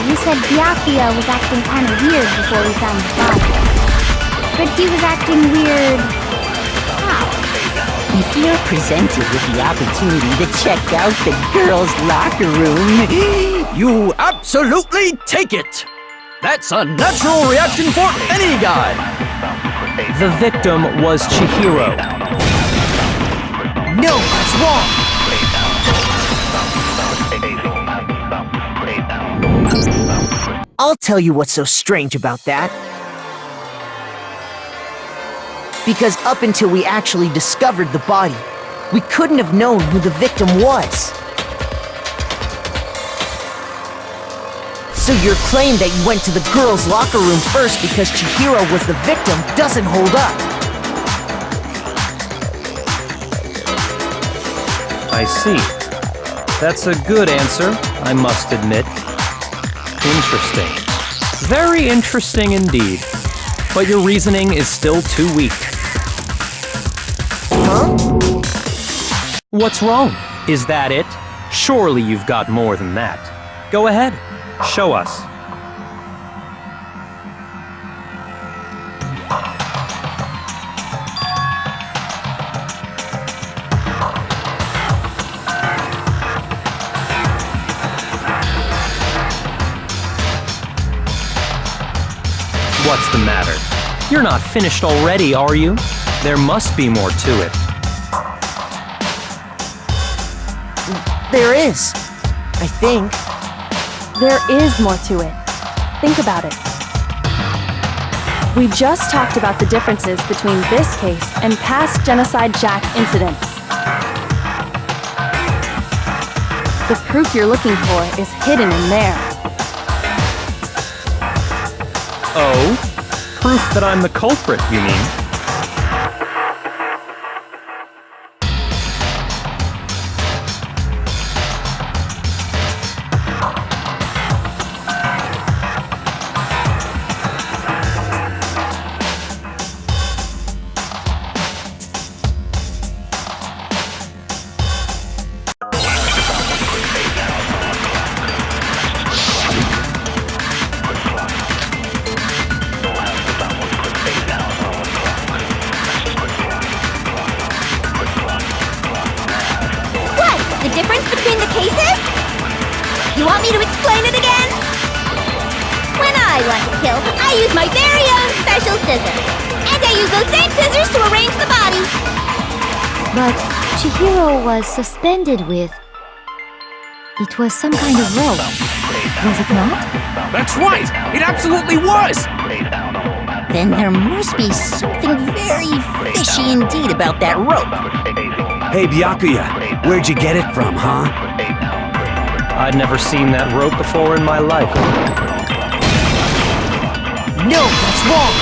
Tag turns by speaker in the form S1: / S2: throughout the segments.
S1: You said Byakuya was acting kind of weird before we found the body. But he was acting weird... how?
S2: If you're presented with the opportunity to check out the girls' locker room,
S3: you absolutely take it! That's a natural reaction for any guy!
S4: The victim was Чихиро.
S2: No, that's wrong! I'll tell you what's so strange about that. Because up until we actually discovered the body, we couldn't have known who the victim was. So your claim that you went to the girls' locker room first because Чихиро was the victim doesn't hold up.
S4: I see. That's a good answer, I must admit. Interesting. Very interesting indeed. But your reasoning is still too weak.
S2: Huh?
S4: What's wrong? Is that it? Surely you've got more than that. Go ahead. Show us. What's the matter? You're not finished already, are you? There must be more to it.
S2: There is. I think.
S5: There is more to it. Think about it. We just talked about the differences between this case and past Genocide Jack incidents. The proof you're looking for is hidden in there.
S4: Oh? Proof that I'm the culprit, you mean?
S1: You want me to explain it again? When I want to kill, I use my very own special scissors. And I use those same scissors to arrange the body.
S2: But
S1: Чихiro was suspended with... It was some kind of rope, was it not?
S3: That's right! It absolutely was!
S2: Then there must be something very fishy indeed about that rope.
S6: Hey, Byakuya, where'd you get it from, huh?
S4: I'd never seen that rope before in my life.
S2: No, that's wrong!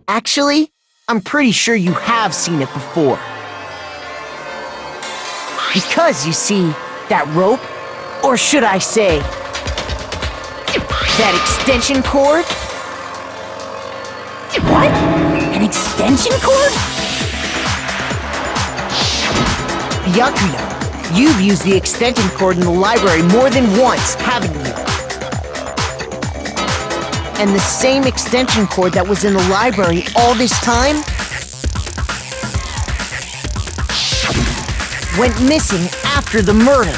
S2: Actually, I'm pretty sure you have seen it before. Because, you see, that rope, or should I say, that extension cord? What? An extension cord? Byakuya, you've used the extension cord in the library more than once, haven't you? And the same extension cord that was in the library all this time went missing after the murder.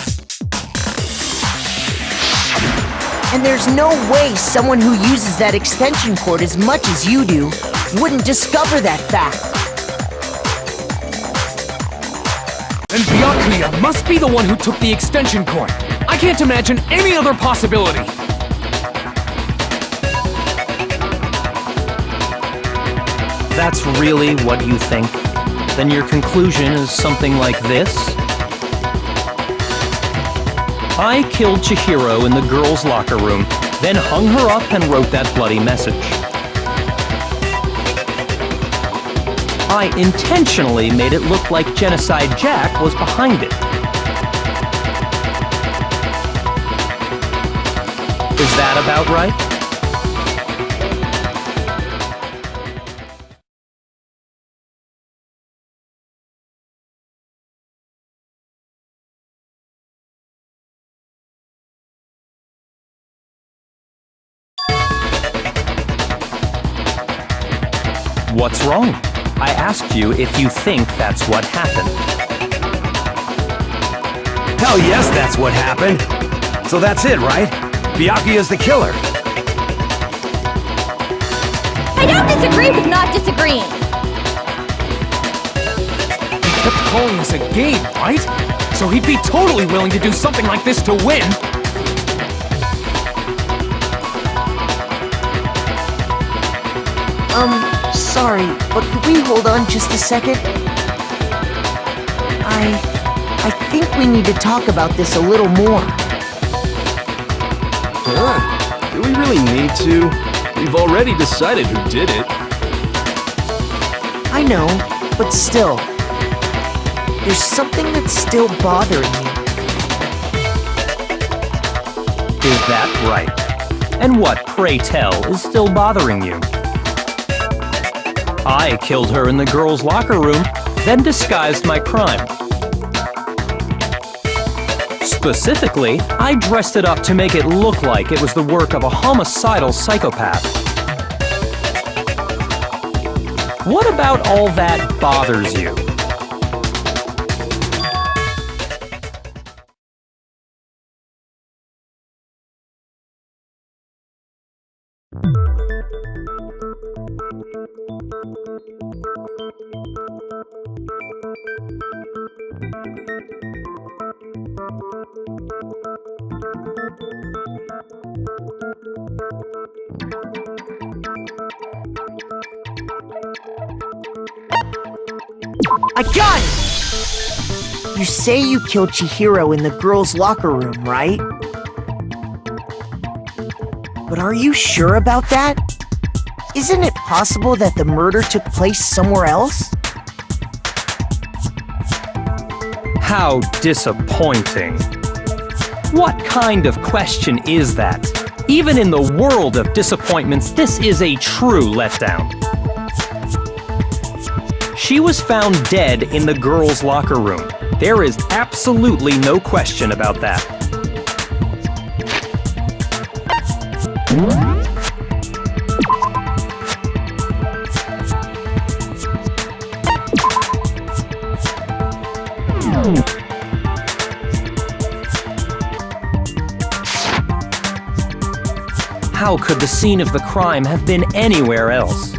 S2: And there's no way someone who uses that extension cord as much as you do wouldn't discover that fact.
S3: And Byakuya must be the one who took the extension cord. I can't imagine any other possibility.
S4: That's really what you think? Then your conclusion is something like this? I killed Чихiro in the girls' locker room, then hung her up and wrote that bloody message. I intentionally made it look like Genocide Jack was behind it. Is that about right? What's wrong? I asked you if you think that's what happened.
S6: Hell yes, that's what happened. So that's it, right? Byakuya's the killer.
S1: I don't disagree with not disagreeing.
S3: He kept calling this a game, right? So he'd be totally willing to do something like this to win.
S2: Sorry, but could we hold on just a second? I think we need to talk about this a little more.
S7: Huh? Do we really need to? We've already decided who did it.
S2: I know, but still. There's something that's still bothering me.
S4: Is that right? And what, pray tell, is still bothering you? I killed her in the girls' locker room, then disguised my crime. Specifically, I dressed it up to make it look like it was the work of a homicidal psychopath. What about all that bothers you?
S2: I got it! You say you killed Чихiro in the girls' locker room, right? But are you sure about that? Isn't it possible that the murder took place somewhere else?
S4: How disappointing. What kind of question is that? Even in the world of disappointments, this is a true letdown. She was found dead in the girls' locker room. There is absolutely no question about that. How could the scene of the crime have been anywhere else?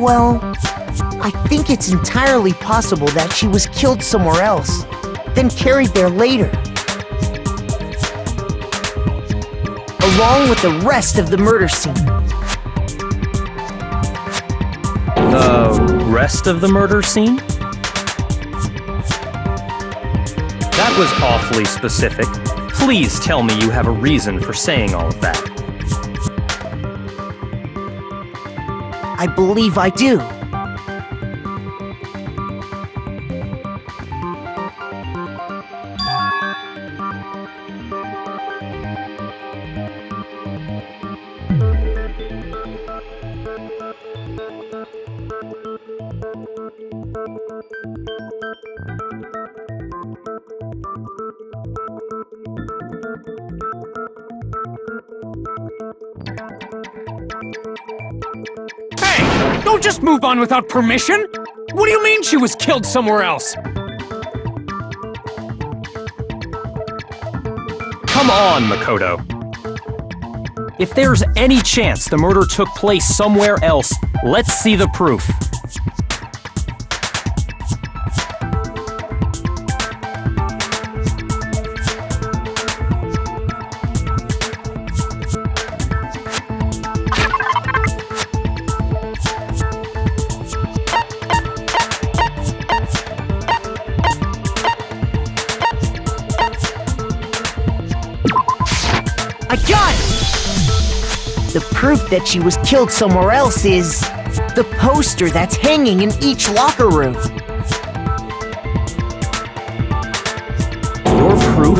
S2: Well, I think it's entirely possible that she was killed somewhere else, then carried there later, along with the rest of the murder scene.
S4: The rest of the murder scene? That was awfully specific. Please tell me you have a reason for saying all of that.
S2: I believe I do.
S3: Hey! Don't just move on without permission! What do you mean she was killed somewhere else?
S4: Come on, Makoto. If there's any chance the murder took place somewhere else, let's see the proof.
S2: I got it! The proof that she was killed somewhere else is the poster that's hanging in each locker room.
S4: Your proof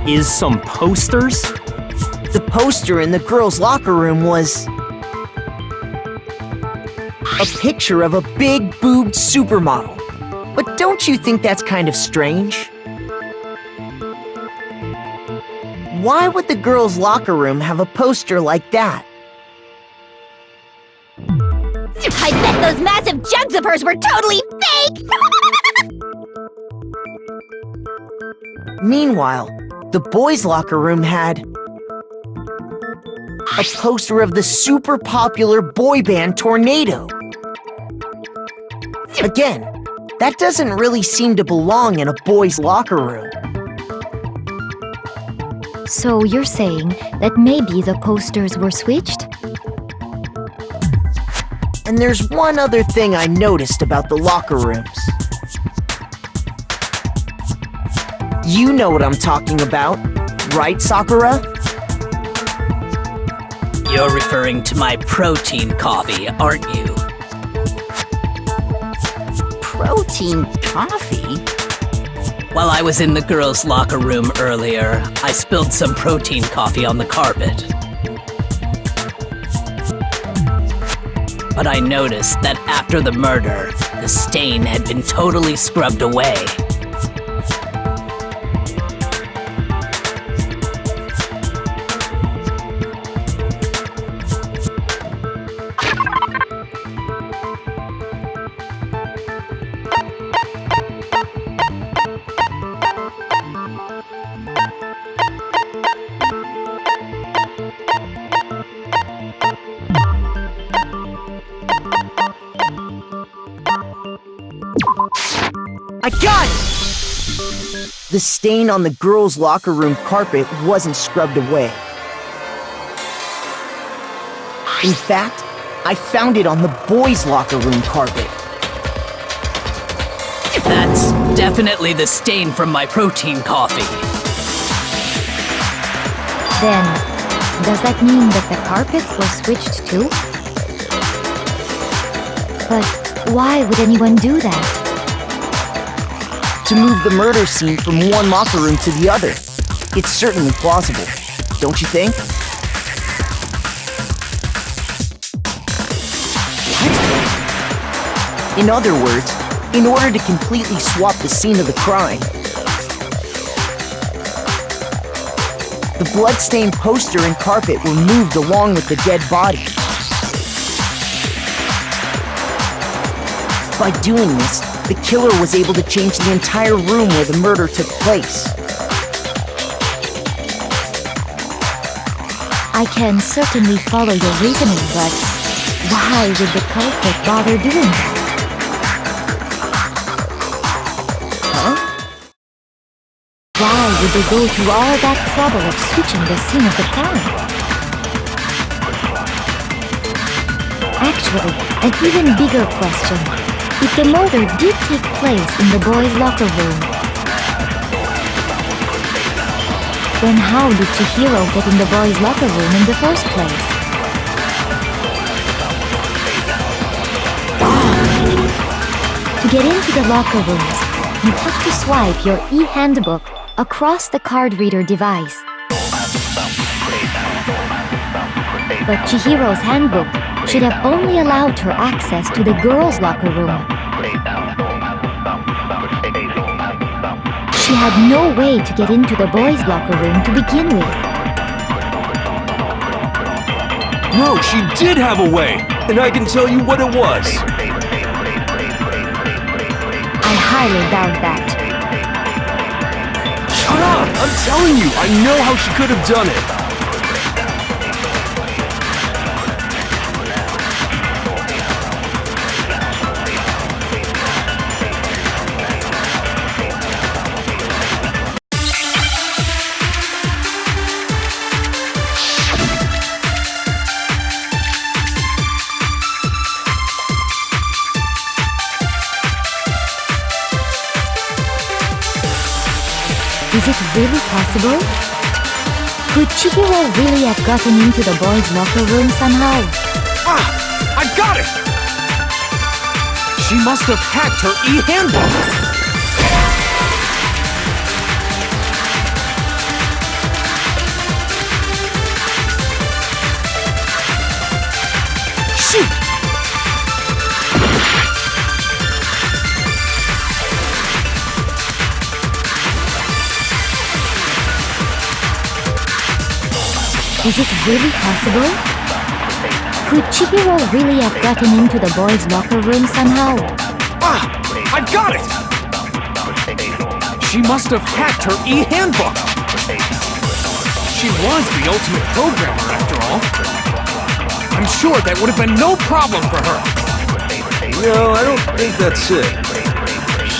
S4: is some posters?
S2: The poster in the girls' locker room was a picture of a big-boobed supermodel. But don't you think that's kind of strange? Why would the girls' locker room have a poster like that?
S1: I bet those massive jugs of hers were totally fake!
S2: Meanwhile, the boys' locker room had a poster of the super popular boy band Tornado. Again, that doesn't really seem to belong in a boys' locker room.
S1: So you're saying that maybe the posters were switched?
S2: And there's one other thing I noticed about the locker rooms. You know what I'm talking about, right, Sakura?
S8: You're referring to my protein coffee, aren't you?
S2: Protein coffee?
S8: While I was in the girls' locker room earlier, I spilled some protein coffee on the carpet. But I noticed that after the murder, the stain had been totally scrubbed away.
S2: I got it! The stain on the girls' locker room carpet wasn't scrubbed away. In fact, I found it on the boys' locker room carpet.
S8: That's definitely the stain from my protein coffee.
S1: Then, does that mean that the carpets were switched too? But why would anyone do that?
S2: To move the murder scene from one locker room to the other. It's certainly plausible, don't you think? What? In other words, in order to completely swap the scene of the crime, the bloodstained poster and carpet were moved along with the dead body. By doing this, the killer was able to change the entire room where the murder took place.
S1: I can certainly follow your reasoning, but Why would the culprit bother doing that?
S2: Huh?
S1: Why would they go through all that trouble of switching the scene of the crime? Actually, an even bigger question. If the murder did take place in the boys' locker room, then how did Чихиро get in the boys' locker room in the first place? To get into the locker rooms, you have to swipe your e-handbook across the card reader device. But Chihiro's handbook should have only allowed her access to the girls' locker room. She had no way to get into the boys' locker room to begin with.
S7: No, she did have a way, and I can tell you what it was.
S1: I highly doubt that.
S7: Shut up! I'm telling you, I know how she could have done it.
S1: Is it really possible? Could Чихиро really have gotten into the boys' locker room somehow?
S3: Ah! I got it! She must have hacked her e-handbook! Shoot!
S1: Is it really possible? Could Чихиро really have gotten into the boys' locker room somehow?
S3: Ah! I got it! She must have hacked her e-handbook! She was the ultimate programmer, after all. I'm sure that would have been no problem for her.
S7: No, I don't think that's it.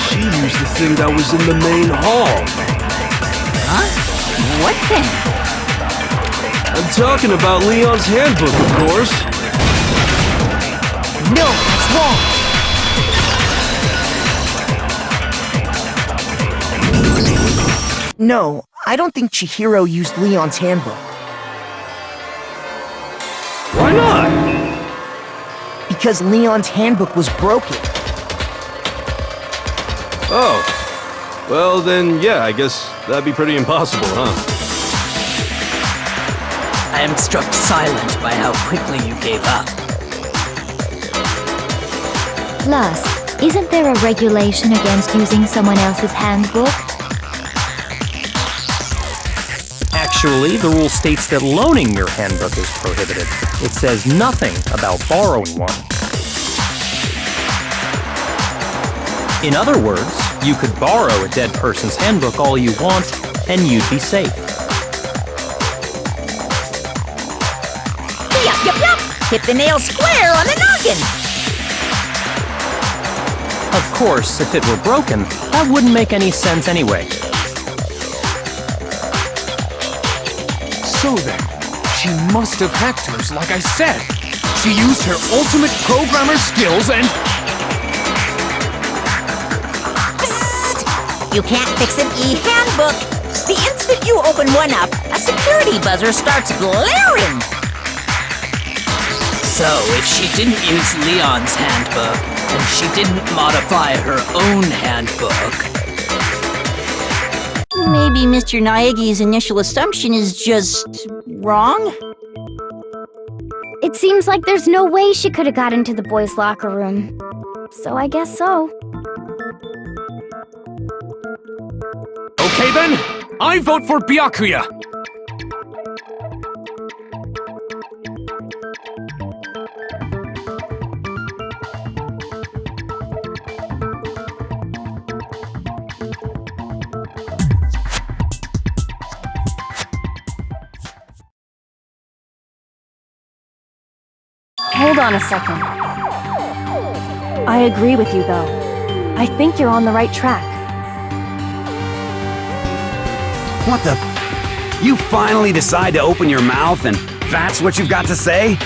S7: She used the thing that was in the main hall.
S8: Huh? What thing?
S7: I'm talking about Leon's handbook, of course.
S2: No, that's wrong. No, I don't think Чихиро used Leon's handbook.
S7: Why not?
S2: Because Leon's handbook was broken.
S7: Oh. Well, then, yeah, I guess that'd be pretty impossible, huh?
S8: I am struck silent by how quickly you gave up.
S1: Plus, isn't there a regulation against using someone else's handbook?
S4: Actually, the rule states that loaning your handbook is prohibited. It says nothing about borrowing one. In other words, you could borrow a dead person's handbook all you want, and you'd be safe.
S9: Yup, yup, yup! Hit the nail square on the noggin!
S4: Of course, if it were broken, that wouldn't make any sense anyway.
S3: So then, she must have hacked hers, like I said. She used her ultimate programmer skills and...
S9: Psst! You can't fix an e-handbook! The instant you open one up, a security buzzer starts blaring!
S8: So, if she didn't use Leon's handbook, and she didn't modify her own handbook...
S9: Maybe Mr. Naegi's initial assumption is just... wrong?
S1: It seems like there's no way she could have got into the boys' locker room. So I guess so.
S3: Okay then, I vote for Byakuya!
S5: Hold on a second. I agree with you, though. I think you're on the right track.
S6: What the? You finally decide to open your mouth and that's what you've got to say?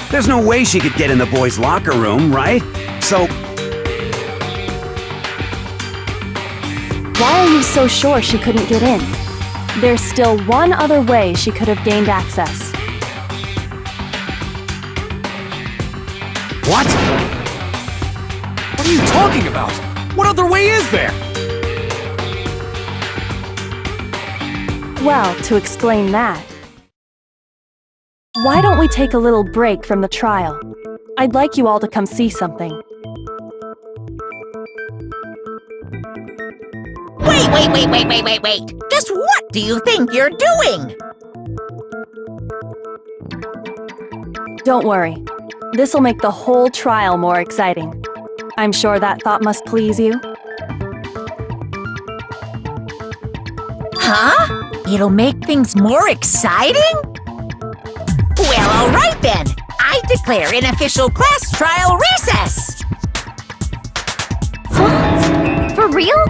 S6: There's no way she could get in the boys' locker room, right? So...
S5: Why are you so sure she couldn't get in? There's still one other way she could have gained access.
S6: What?
S3: What are you talking about? What other way is there?
S5: Well, to explain that, why don't we take a little break from the trial? I'd like you all to come see something.
S9: Wait. Just what do you think you're doing?
S5: Don't worry. This'll make the whole trial more exciting. I'm sure that thought must please you.
S9: Huh? It'll make things more exciting? Well, all right then. I declare an official class trial recess.
S1: For real?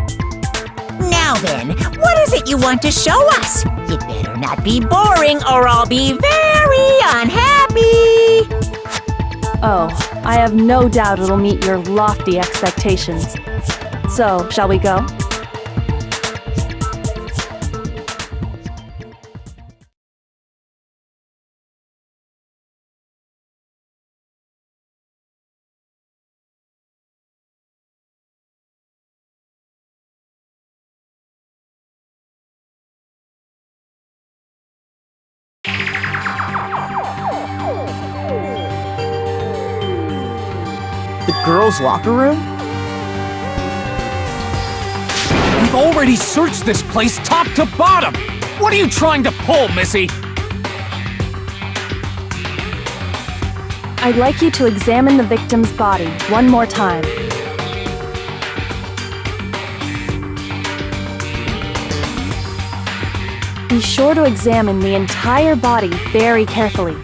S9: Now then, what is it you want to show us? It better not be boring or I'll be very unhappy.
S5: Oh, I have no doubt it'll meet your lofty expectations. So, shall we go?
S2: The girls' locker room?
S3: We've already searched this place top to bottom! What are you trying to pull, Missy?
S5: I'd like you to examine the victim's body one more time. Be sure to examine the entire body very carefully.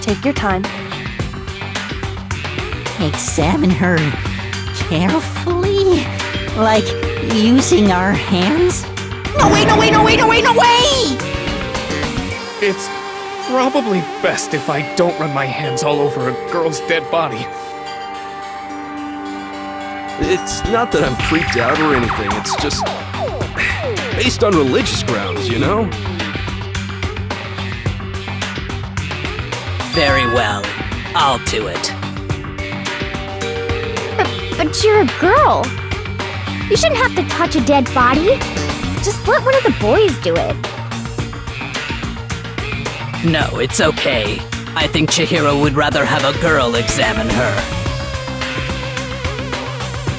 S5: Take your time.
S9: Examine her carefully? Like using our hands? No way!
S3: It's probably best if I don't run my hands all over a girl's dead body.
S7: It's not that I'm freaked out or anything, it's just... based on religious grounds, you know?
S8: Very well. I'll do it.
S1: But you're a girl. You shouldn't have to touch a dead body. Just let one of the boys do it.
S8: No, it's okay. I think Чихиро would rather have a girl examine her.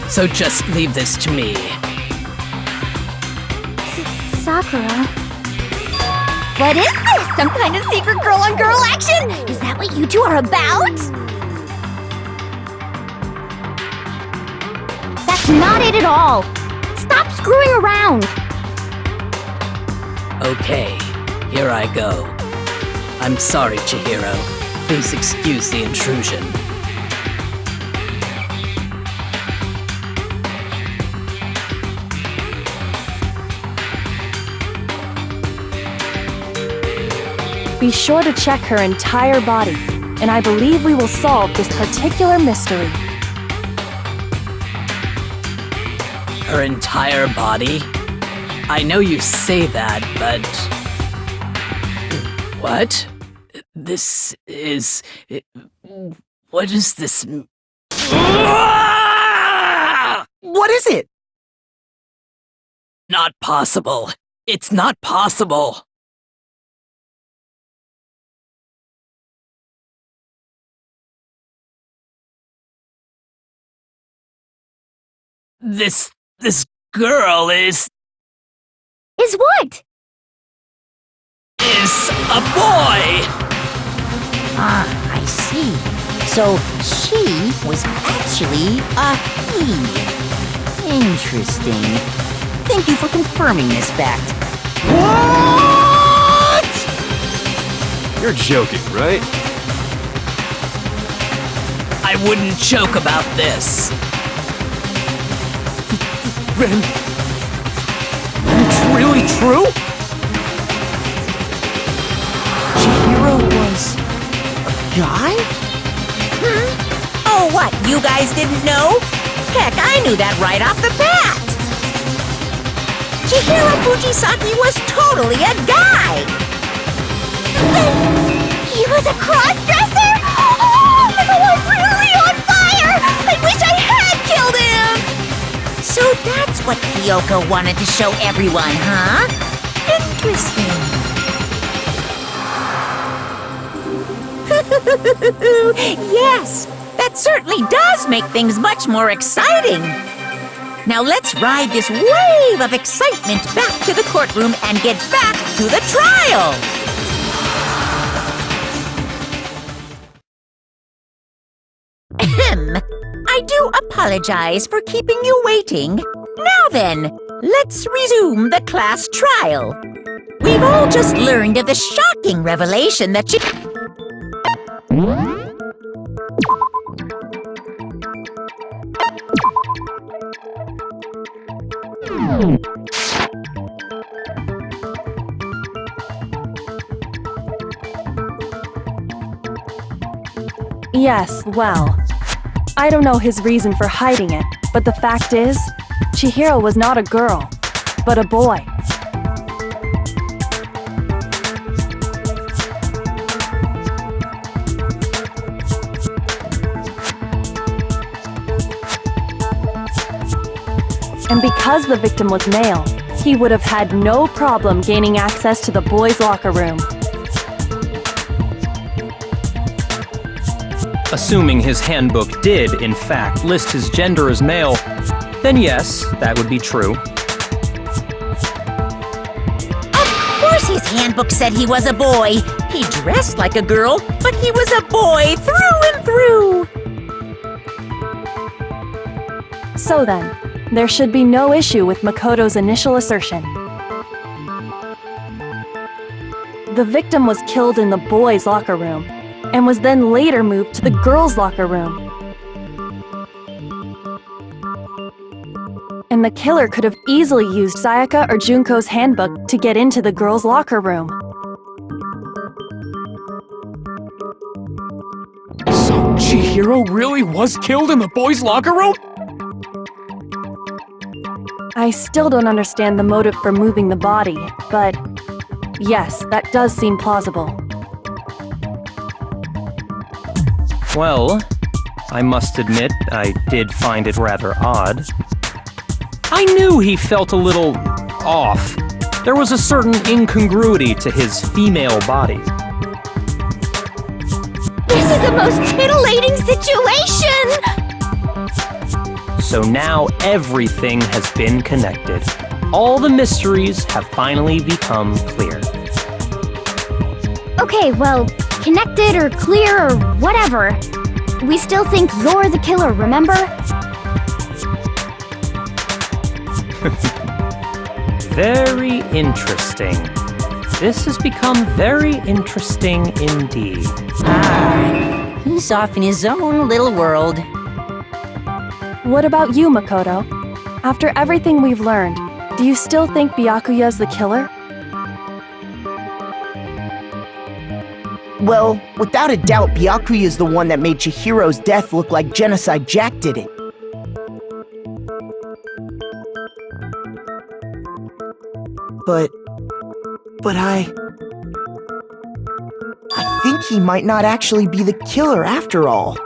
S8: So just leave this to me.
S1: Sakura. What is this? Some kind of secret girl-on-girl action? Is that what you two are about? That's not it at all. Stop screwing around.
S8: Okay, here I go. I'm sorry, Чихиро. Please excuse the intrusion.
S5: Be sure to check her entire body, and I believe we will solve this particular mystery.
S8: Her entire body? I know you say that, but... What? This is... What is this...
S2: What is it?
S8: Not possible. It's not possible. This girl is
S1: what?
S8: Is a boy!
S9: Ah, I see. So she was actually a he. Interesting. Thank you for confirming this fact.
S7: What? You're joking, right?
S8: I wouldn't joke about this.
S3: Then... it's really true?
S2: Чихиро was a guy?
S9: Oh, what, you guys didn't know? Heck, I knew that right off the bat! Чихiro Fujisaki was totally a guy!
S1: He was a cross-dresser? Oh, I'm really on fire! I wish I had killed him!
S9: So that's what Kyoko wanted to show everyone, huh? Interesting. Yes, that certainly does make things much more exciting. Now let's ride this wave of excitement back to the courtroom and get back to the trial. Ahem. I do apologize for keeping you waiting. Now then, let's resume the class trial. We've all just learned of the shocking revelation that
S5: Yes, well, I don't know his reason for hiding it, but the fact is, Чихиро was not a girl, but a boy. And because the victim was male, he would have had no problem gaining access to the boys' locker room.
S4: Assuming his handbook did, in fact, list his gender as male, then yes, that would be true.
S9: Of course his handbook said he was a boy. He dressed like a girl, but he was a boy through and through.
S5: So then, there should be no issue with Makoto's initial assertion. The victim was killed in the boys' locker room, and was then later moved to the girls' locker room. And the killer could have easily used Sayaka or Junko's handbook to get into the girls' locker room.
S3: So Чихиро really was killed in the boys' locker room?
S5: I still don't understand the motive for moving the body, but yes, that does seem plausible.
S4: Well, I must admit, I did find it rather odd. I knew he felt a little off. There was a certain incongruity to his female body.
S1: This is the most titillating situation!
S4: So now everything has been connected. All the mysteries have finally become clear.
S1: Okay, well, connected or clear or whatever. We still think you're the killer, remember?
S4: Very interesting. This has become very interesting indeed.
S9: Ah, he's off in his own little world.
S5: What about you, Makoto? After everything we've learned, do you still think Byakuya's the killer?
S2: Well, without a doubt, Byakuya is the one that made Chihiro's death look like Genocide Jack did it. But I think he might not actually be the killer after all.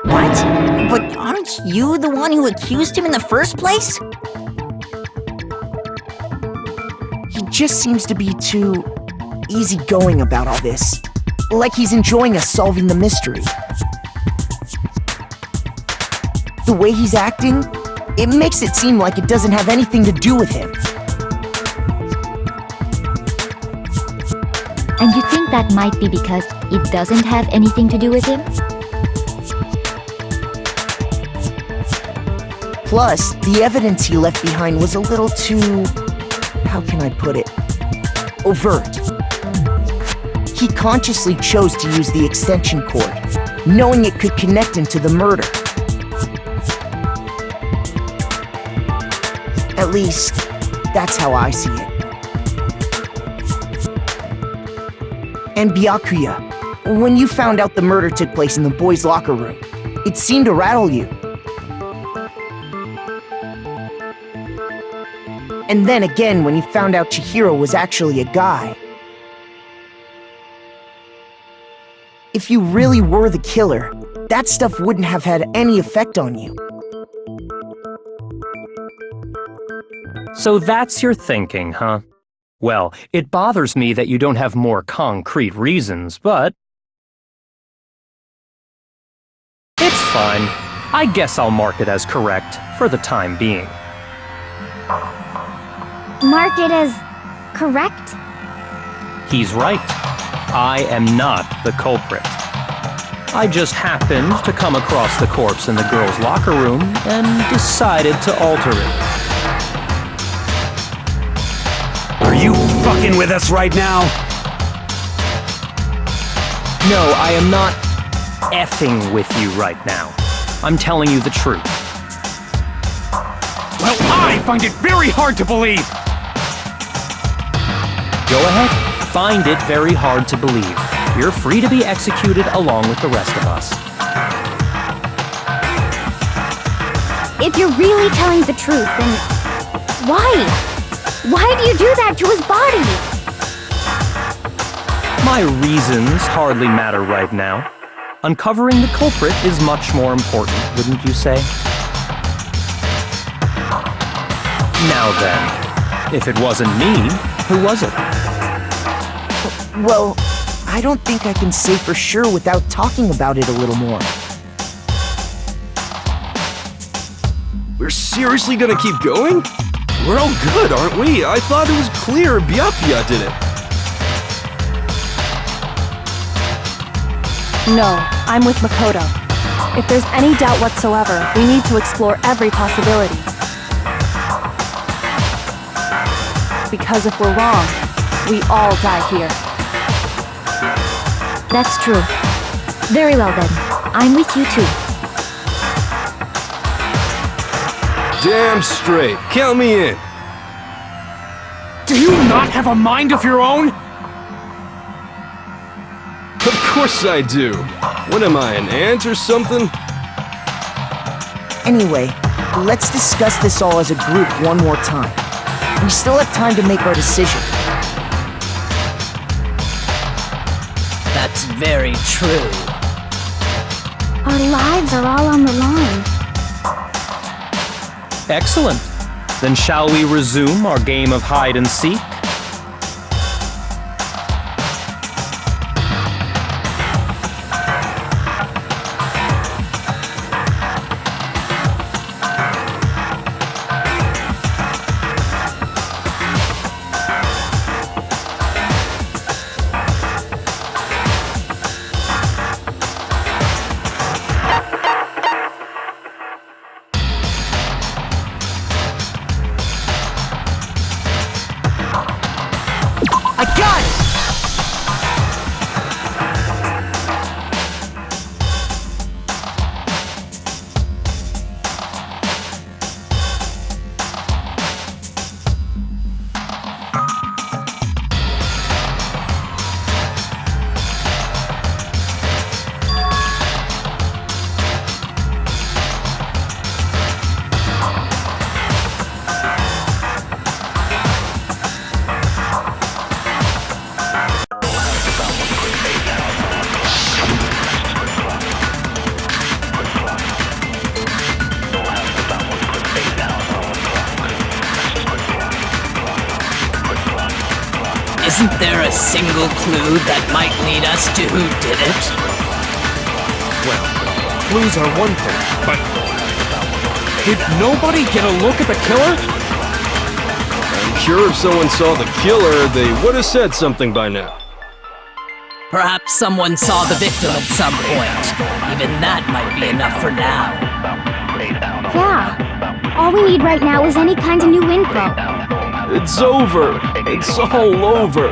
S9: What? But aren't you the one who accused him in the first place?
S2: He just seems to be too easygoing about all this. Like he's enjoying us solving the mystery. The way he's acting, it makes it seem like it doesn't have anything to do with him.
S1: And you think that might be because it doesn't have anything to do with him?
S2: Plus, the evidence he left behind was a little too... how can I put it? Overt. he consciously chose to use the extension cord, knowing it could connect him to the murder. At least, that's how I see it. And Byakuya, when you found out the murder took place in the boys' locker room, it seemed to rattle you. And then again when you found out Чихиро was actually a guy. If you really were the killer, that stuff wouldn't have had any effect on you.
S4: So that's your thinking, huh? Well, it bothers me that you don't have more concrete reasons, but... it's fine. I guess I'll mark it as correct for the time being.
S1: Mark it as correct?
S4: He's right. I am not the culprit. I just happened to come across the corpse in the girls' locker room and decided to alter it.
S6: Are you fucking with us right now?
S4: No, I am not effing with you right now. I'm telling you the truth.
S3: Well, I find it very hard to believe!
S4: Go ahead. Find it very hard to believe. You're free to be executed along with the rest of us.
S1: If you're really telling the truth, then why? Why do you do that to his body?
S4: My reasons hardly matter right now. Uncovering the culprit is much more important, wouldn't you say? Now then, if it wasn't me, who was it?
S2: Well, I don't think I can say for sure without talking about it a little more.
S7: We're seriously gonna keep going? We're all good, aren't we? I thought it was clear Byakuya did it.
S5: No, I'm with Makoto. If there's any doubt whatsoever, we need to explore every possibility. Because if we're wrong, we all die here.
S1: That's true. Very well then. I'm with you too.
S7: Damn straight. Count me in.
S3: Do you not have a mind of your own?
S7: Of course I do. What am I, an ant or something?
S2: Anyway, let's discuss this all as a group one more time. We still have time to make our decision.
S8: That's very true.
S1: Our lives are all on the line.
S4: Excellent. Then shall we resume our game of hide and seek?
S2: I got it!
S8: Isn't there a single clue that might lead us to who did it?
S3: Well, clues are one thing, but... did nobody get a look at the killer?
S7: I'm sure if someone saw the killer, they would have said something by now.
S8: Perhaps someone saw the victim at some point. Even that might be enough for now.
S1: Yeah. All we need right now is any kind of new info.
S7: It's over. It's all over.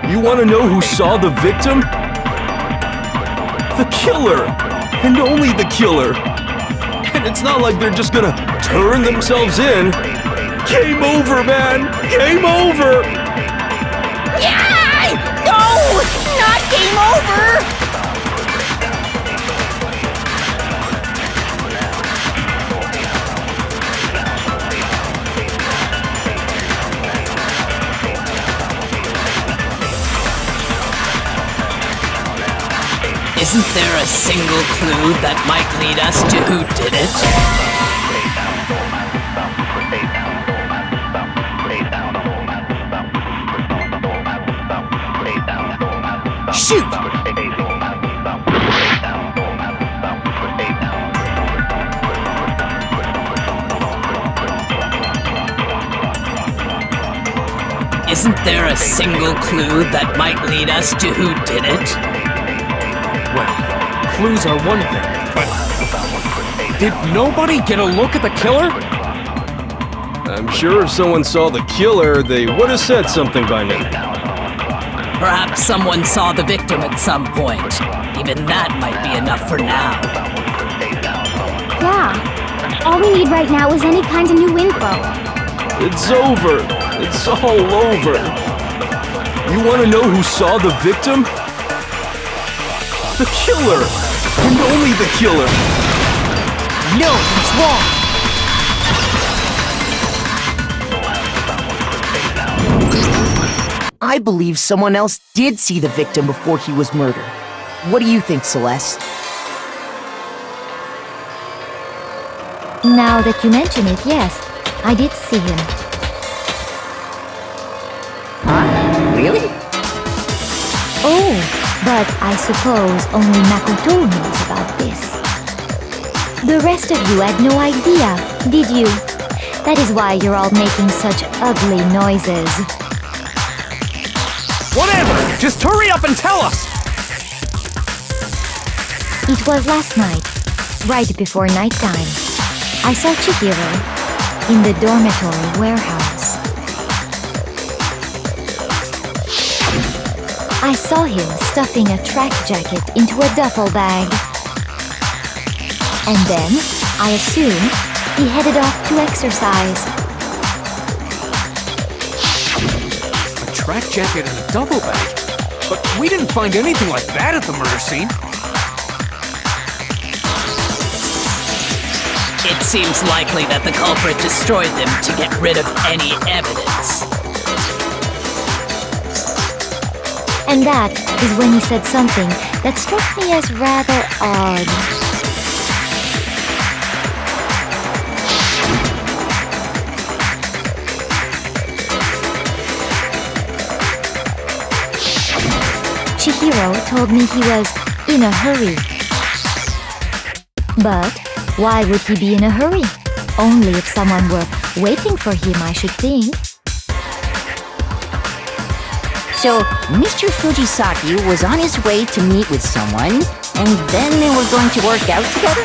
S7: You want to know who saw the victim? The killer! And only the killer! And it's not like they're just gonna turn themselves in. Game over, man! Game over!
S9: Yeah! No! Not game over!
S8: Isn't there a single clue that might lead us to who did it?
S2: Shoot!
S8: Isn't there a single clue that might lead us to who did it?
S3: Well, clues are one thing, but did nobody get a look at the killer?
S7: I'm sure if someone saw the killer, they would have said something by now.
S8: Perhaps someone saw the victim at some point. Even that might be enough for now.
S1: Yeah. All we need right now is any kind of new info.
S7: It's over. It's all over. You want to know who saw the victim? The killer! And only the killer!
S2: No, he's wrong! I believe someone else did see the victim before he was murdered. What do you think, Celeste?
S1: Now that you mention it, yes, I did see him.
S2: Huh? Really?
S1: Oh, but I suppose only Makoto knows about this. The rest of you had no idea, did you? That is why you're all making such ugly noises.
S3: Whatever! Just hurry up and tell us!
S1: It was last night, right before nighttime. I saw Чихиро in the dormitory warehouse. I saw him stuffing a track jacket into a duffel bag. And then, I assume, he headed off to exercise.
S3: A track jacket and a duffel bag? But we didn't find anything like that at the murder scene.
S8: It seems likely that the culprit destroyed them to get rid of any evidence.
S1: And that is when he said something that struck me as rather odd. Чихиро told me he was in a hurry. But why would he be in a hurry? Only if someone were waiting for him, I should think.
S9: So, Mr. Fujisaki was on his way to meet with someone, and then they were going to work out together?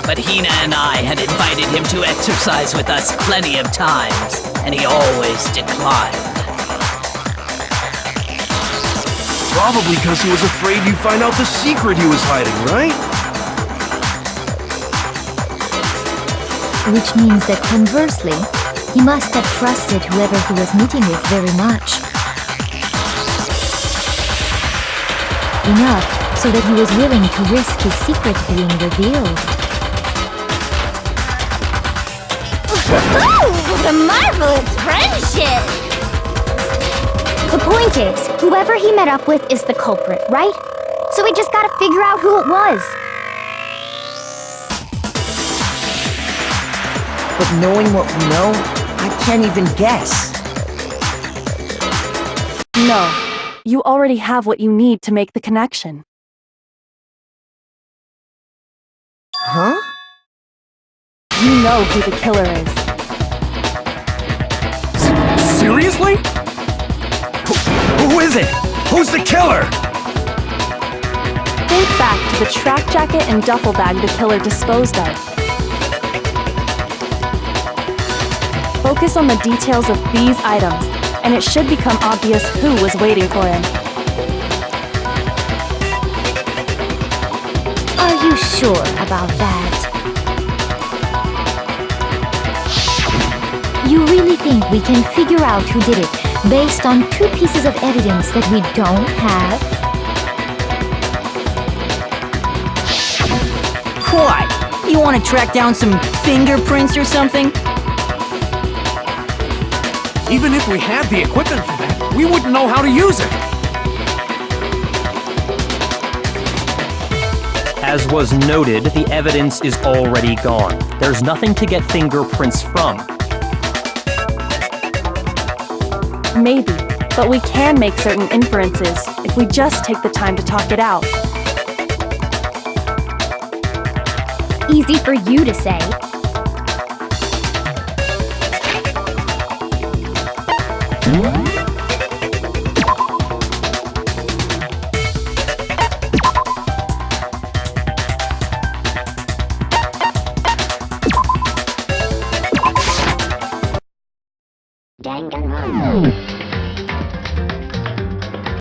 S8: But Hina and I had invited him to exercise with us plenty of times, and he always declined.
S7: Probably because he was afraid you'd find out the secret he was hiding, right?
S1: Which means that conversely, he must have trusted whoever he was meeting with very much. Enough so that he was willing to risk his secret being revealed.
S10: The marvelous friendship!
S1: The point is, whoever he met up with is the culprit, right? So we just gotta figure out who it was.
S2: But knowing what we know, I can't even guess.
S5: No, you already have what you need to make the connection.
S2: Huh?
S5: You know who the killer is.
S3: Seriously?
S6: Who is it? Who's the killer?
S5: Think back to the track jacket and duffel bag the killer disposed of. Focus on the details of these items, and it should become obvious who was waiting for him.
S1: Are you sure about that? You really think we can figure out who did it based on 2 pieces of evidence that we don't have?
S2: What? You want to track down some fingerprints or something?
S3: Even if we had the equipment for that, we wouldn't know how to use it.
S4: As was noted, the evidence is already gone. There's nothing to get fingerprints from.
S5: Maybe, but we can make certain inferences if we just take the time to talk it out.
S10: Easy for you to say.
S1: Danganronpa.